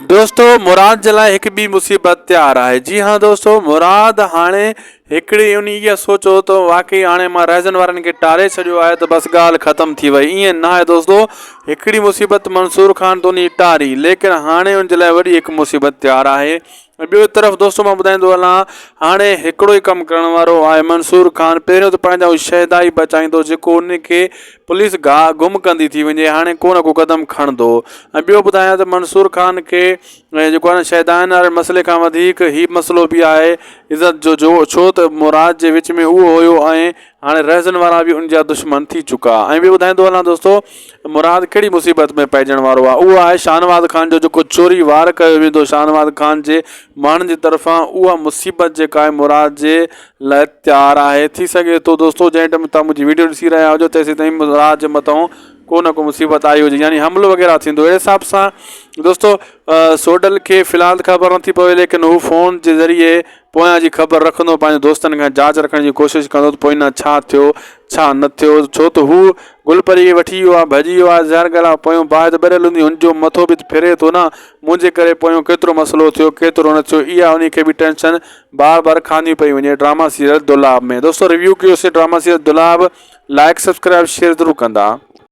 दोस्तों मुराद जे लाइ हिकु ॿी मुसीबत तयारु आहे। जी हाँ दोस्तों, मुराद हाणे हिकिड़ी उन इहा सोचो त वाकई हाणे मां रहज़न वारनि खे टारे छॾियो आहे त बसि ॻाल्हि ख़तमु थी वई। ईअं न आहे दोस्तों, हिकिड़ी मुसीबत मंसूर खान तो उन टारी, लेकिन हाणे उनजे लाइ वॾी हिकु मुसीबत तयारु आहे। ॿियो तरफ़ दोस्तों मां ॿुधाईंदो हलां, हाणे हिकिड़ो ई कमु करण वारो आहे मंसूर खान। पहिरियों त पंहिंजा शहदा ई बचाईंदो जेको उनखे पुलिस गुम कंदी थी वञे, हाणे को न को क़दम खणंदो। ऐं ॿियो ॿुधायां त मंसूर खान खे जेको आहे शहदान वारे मसइले खां वधीक हीउ मसइलो बि आहे इज़त जो छो त मुराद जे विच में उहो हुयो ऐं हाणे रहज़न वारा बि उनजा दुश्मन थी चुका। ऐं ॿियो ॿुधाईंदो हलां दोस्तों, मुराद कहिड़ी मुसीबत में पइजण वारो आहे, उहो आहे शाहनवाज़ खान जो जेको चोरी वार कयो वेंदो शाहनवाज़ खान जे माण्हुनि जी तरफ़ां। उहा मुसीबत जेका आहे मुराद जे लाइ तयारु आहे। थी सघे थो दोस्तों जंहिं टाइम तव्हां मुंहिंजी वीडियो ॾिसी रहिया हुजो तेसीं ताईं मुराद जे मथां को न को मुसीबत आई हुजे, यानी हमिलो वग़ैरह थींदो। अहिड़े हिसाब सां दोस्तों सोडल खे फ़िलहाल ख़बर नथी पवे, लेकिन हू फ़ोन जे ज़रिए पोयां जी ख़बर रखंदो, पंहिंजे दोस्तनि खां जांच रखण जी कोशिशि कंदो त पोयां छा थियो छा न थियो। छो त हू गुलपरी खे वठी वियो आहे, भॼी वियो आहे, ज़ाहिर ॻाल्हि आहे पोयों बाहि त ॿरियल हूंदी, हुनजो मथो बि फिरे थो न, मुंहिंजे करे पोयों केतिरो मसइलो थियो केतिरो न थियो। इहा उनखे बि टेंशन बार बार खानी पई वञे ड्रामा सीरियल दुलाब में। दोस्तों रिव्यू कयोसीं ड्रामा सीरियल दुलाब, लाइक सब्सक्राइब शेयर ज़रूरु कंदा।